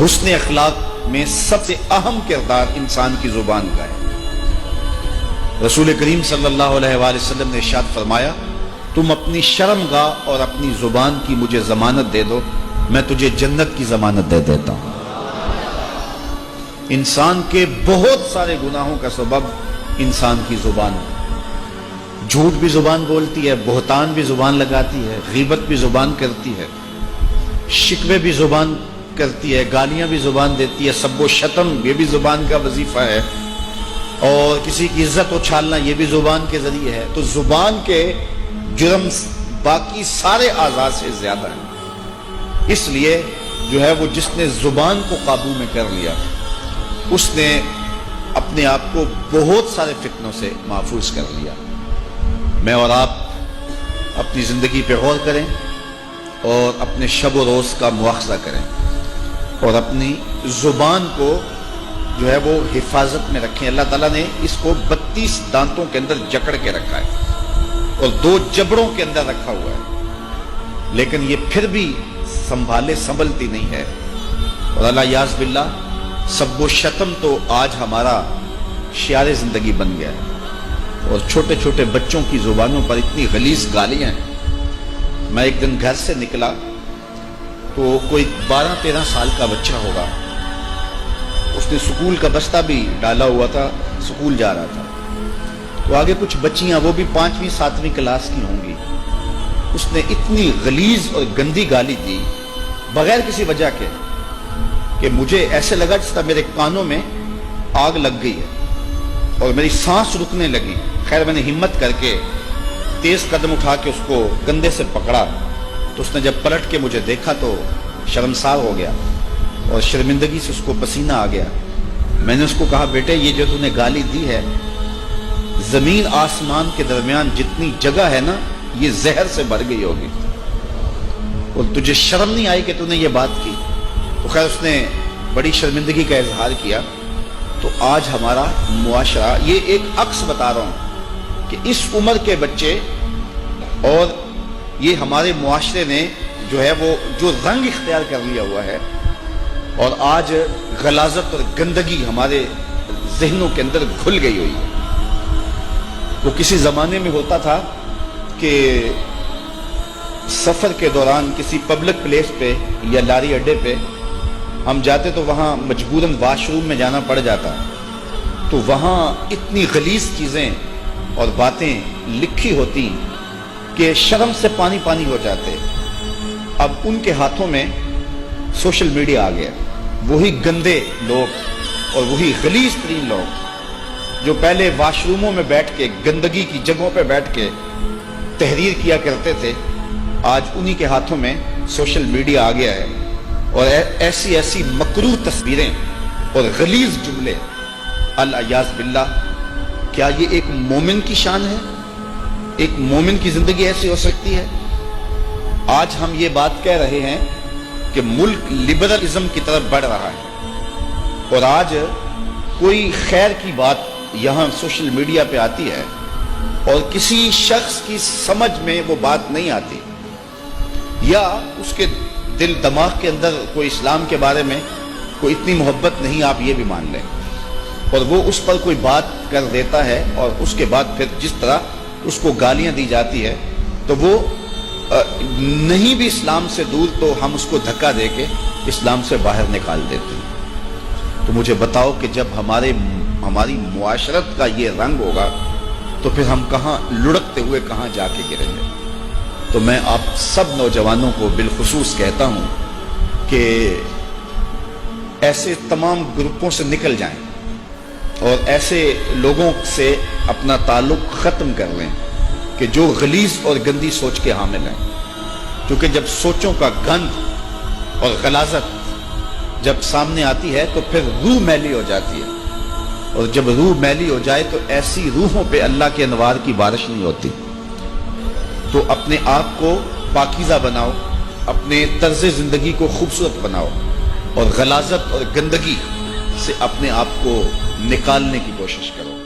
حسن اخلاق میں سب سے اہم کردار انسان کی زبان کا ہے۔ رسول کریم صلی اللہ علیہ وآلہ وسلم نے ارشاد فرمایا، تم اپنی شرم گاہ اور اپنی زبان کی مجھے ضمانت دے دو، میں تجھے جنت کی ضمانت دے دیتا ہوں۔ انسان کے بہت سارے گناہوں کا سبب انسان کی زبان ہے۔ جھوٹ بھی زبان بولتی ہے، بہتان بھی زبان لگاتی ہے، غیبت بھی زبان کرتی ہے، شکوے بھی زبان کرتی ہے، گالیاں بھی زبان دیتی ہے، سب و شتم یہ بھی زبان کا وظیفہ ہے، اور کسی کی عزت اچھالنا یہ بھی زبان کے ذریعے ہے۔ تو زبان کے جرم باقی سارے اعضاء سے زیادہ ہیں۔ اس لیے جو ہے وہ جس نے زبان کو قابو میں کر لیا، اس نے اپنے آپ کو بہت سارے فتنوں سے محفوظ کر لیا۔ میں اور آپ اپنی زندگی پہ غور کریں اور اپنے شب و روز کا مواخذہ کریں، اور اپنی زبان کو جو ہے وہ حفاظت میں رکھیں۔ اللہ تعالیٰ نے اس کو 32 دانتوں کے اندر جکڑ کے رکھا ہے اور 2 جبڑوں کے اندر رکھا ہوا ہے، لیکن یہ پھر بھی سنبھلتی نہیں ہے۔ اور اللہ یاذ باللہ سب و شتم تو آج ہمارا شعار زندگی بن گیا ہے، اور چھوٹے چھوٹے بچوں کی زبانوں پر اتنی غلیظ گالیاں ہیں۔ میں ایک دن گھر سے نکلا تو کوئی 12-13 سال کا بچہ ہوگا، اس نے سکول کا بستہ بھی ڈالا ہوا تھا، سکول جا رہا تھا، تو آگے کچھ بچیاں وہ بھی 5ویں 7ویں کلاس کی ہوں گی، اس نے اتنی غلیظ اور گندی گالی دی بغیر کسی وجہ کے کہ مجھے ایسے لگا جس طرح میرے کانوں میں آگ لگ گئی ہے اور میری سانس رکنے لگی۔ خیر میں نے ہمت کر کے تیز قدم اٹھا کے اس کو کندھے سے پکڑا، تو اس نے جب پلٹ کے مجھے دیکھا تو شرمسار ہو گیا اور شرمندگی سے اس کو پسینہ آ گیا۔ میں نے اس کو کہا، بیٹے یہ جو تو نے گالی دی ہے، زمین آسمان کے درمیان جتنی جگہ ہے نا، یہ زہر سے بھر گئی ہوگی، اور تجھے شرم نہیں آئی کہ تو نے یہ بات کی؟ تو خیر اس نے بڑی شرمندگی کا اظہار کیا۔ تو آج ہمارا معاشرہ، یہ ایک عکس بتا رہا ہوں کہ اس عمر کے بچے اور یہ ہمارے معاشرے نے جو ہے وہ جو رنگ اختیار کر لیا ہوا ہے، اور آج غلاظت اور گندگی ہمارے ذہنوں کے اندر گھل گئی ہوئی ہے۔ وہ کسی زمانے میں ہوتا تھا کہ سفر کے دوران کسی پبلک پلیس پہ یا لاری اڈے پہ ہم جاتے تو وہاں مجبوراً واش روم میں جانا پڑ جاتا، تو وہاں اتنی غلیظ چیزیں اور باتیں لکھی ہوتی کہ شرم سے پانی پانی ہو جاتے۔ اب ان کے ہاتھوں میں سوشل میڈیا آ گیا، وہی گندے لوگ اور وہی غلیظ ترین لوگ جو پہلے واش روموں میں بیٹھ کے گندگی کی جگہوں پہ بیٹھ کے تحریر کیا کرتے تھے، آج انہی کے ہاتھوں میں سوشل میڈیا آ گیا ہے، اور ایسی ایسی مکروہ تصویریں اور غلیظ جملے۔ الیاذ باللہ، کیا یہ ایک مومن کی شان ہے؟ ایک مومن کی زندگی ایسی ہو سکتی ہے؟ آج ہم یہ بات کہہ رہے ہیں کہ ملک لبرلزم کی طرف بڑھ رہا ہے، اور آج کوئی خیر کی بات یہاں سوشل میڈیا پہ آتی ہے اور کسی شخص کی سمجھ میں وہ بات نہیں آتی، یا اس کے دل دماغ کے اندر کوئی اسلام کے بارے میں کوئی اتنی محبت نہیں، آپ یہ بھی مان لیں، اور وہ اس پر کوئی بات کر دیتا ہے، اور اس کے بعد پھر جس طرح اس کو گالیاں دی جاتی ہے تو وہ نہیں بھی اسلام سے دور تو ہم اس کو دھکا دے کے اسلام سے باہر نکال دیتے ہیں۔ تو مجھے بتاؤ کہ جب ہماری معاشرت کا یہ رنگ ہوگا تو پھر ہم کہاں لڑکتے ہوئے کہاں جا کے گریں گے؟ تو میں آپ سب نوجوانوں کو بالخصوص کہتا ہوں کہ ایسے تمام گروپوں سے نکل جائیں اور ایسے لوگوں سے اپنا تعلق ختم کر لیں کہ جو غلیظ اور گندی سوچ کے حامل ہیں، کیونکہ جب سوچوں کا گند اور غلاظت جب سامنے آتی ہے تو پھر روح میلی ہو جاتی ہے، اور جب روح میلی ہو جائے تو ایسی روحوں پہ اللہ کے انوار کی بارش نہیں ہوتی۔ تو اپنے آپ کو پاکیزہ بناؤ، اپنے طرز زندگی کو خوبصورت بناؤ، اور غلاظت اور گندگی سے اپنے آپ کو نکالنے کی کوشش کرو۔